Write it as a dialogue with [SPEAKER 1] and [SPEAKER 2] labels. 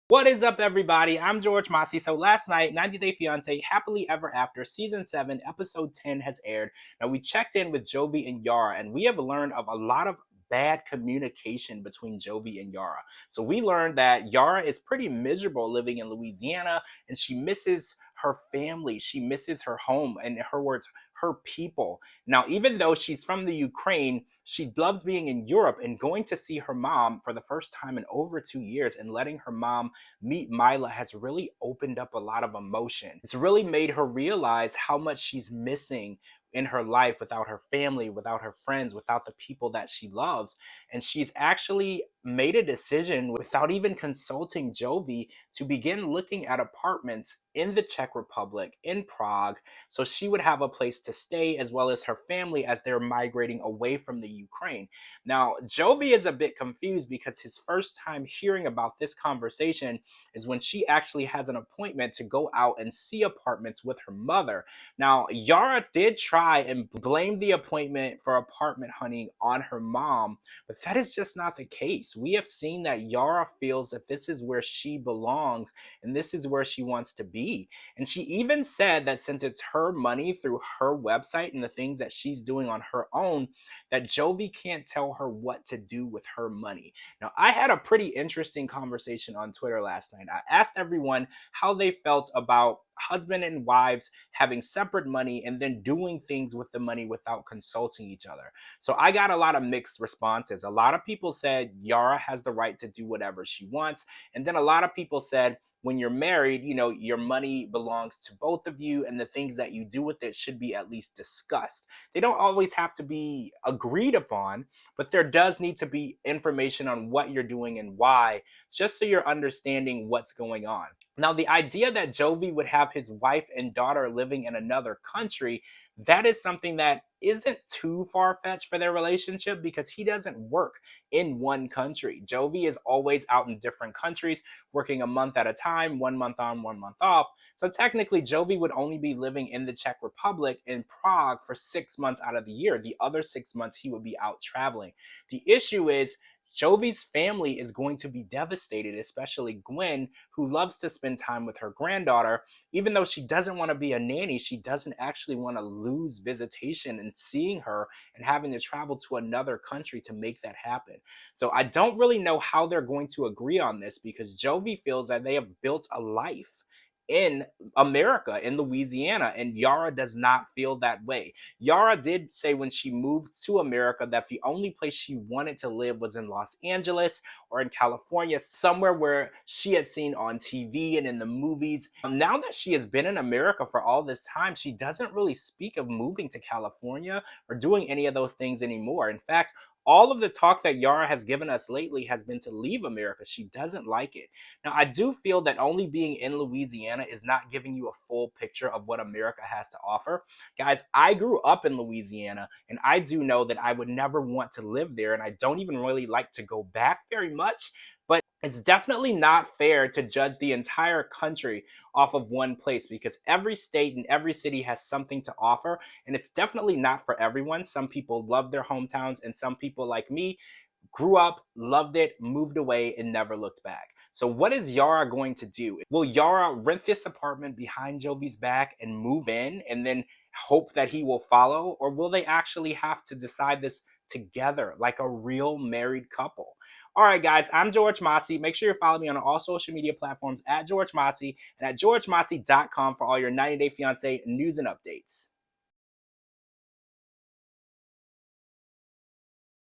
[SPEAKER 1] What is up, everybody? I'm George Mossey. So last night, 90 Day Fiance Happily Ever After Season 7, Episode 10 has aired. Now, we checked in with Jovi and Yara, and we have learned of a lot of bad communication between Jovi and Yara. So we learned that Yara is pretty miserable living in Louisiana, and she misses her family. She misses her home, and in her words, her people. Now, even though she's from the Ukraine, she loves being in Europe and going to see her mom for the first time in over 2 years and letting her mom meet Mila has really opened up a lot of emotion. It's really made her realize how much she's missing in her life without her family, without her friends, without the people that she loves. And she's actually made a decision without even consulting Jovi to begin looking at apartments in the Czech Republic, in Prague, so she would have a place to stay as well as her family as they're migrating away from the Ukraine. Now, Jovi is a bit confused because his first time hearing about this conversation is when she actually has an appointment to go out and see apartments with her mother. Now, Yara did try and blame the appointment for apartment hunting on her mom, but that is just not the case. We have seen that Yara feels that this is where she belongs and this is where she wants to be. And she even said that since it's her money through her website and the things that she's doing on her own, that Jovi can't tell her what to do with her money. Now, I had a pretty interesting conversation on Twitter last night. I asked everyone how they felt about husband and wives having separate money and then doing things with the money without consulting each other. So I got a lot of mixed responses. A lot of people said Yara has the right to do whatever she wants. And then a lot of people said, when you're married, your money belongs to both of you, and the things that you do with it should be at least discussed. They don't always have to be agreed upon, but there does need to be information on what you're doing and why, just so you're understanding what's going on. Now, the idea that Jovi would have his wife and daughter living in another country, that is something that isn't too far fetched for their relationship because he doesn't work in one country. Jovi is always out in different countries, working a month at a time, 1 month on, 1 month off. So technically, Jovi would only be living in the Czech Republic in Prague for 6 months out of the year. The other 6 months, he would be out traveling. The issue is, Jovi's family is going to be devastated, especially Gwen, who loves to spend time with her granddaughter. Even though she doesn't want to be a nanny, she doesn't actually want to lose visitation and seeing her and having to travel to another country to make that happen. So I don't really know how they're going to agree on this because Jovi feels that they have built a life in America, in Louisiana, and Yara does not feel that way. Yara did say when she moved to America that the only place she wanted to live was in Los Angeles or in California, somewhere where she had seen on TV and in the movies. Now that she has been in America for all this time, she doesn't really speak of moving to California or doing any of those things anymore. In fact, all of the talk that Yara has given us lately has been to leave America. She doesn't like it. Now, I do feel that only being in Louisiana is not giving you a full picture of what America has to offer. Guys, I grew up in Louisiana, and I do know that I would never want to live there, and I don't even really like to go back very much. But it's definitely not fair to judge the entire country off of one place because every state and every city has something to offer, and it's definitely not for everyone. Some people love their hometowns, and some people, like me, grew up, loved it, moved away, and never looked back. So, what is Yara going to do? Will Yara rent this apartment behind Jovi's back and move in and then hope that he will follow? Or will they actually have to decide this together like a real married couple? All right, guys, I'm George Mossey. Make sure you follow me on all social media platforms at George Mossey and at georgemossey.com for all your 90 Day Fiance news and updates.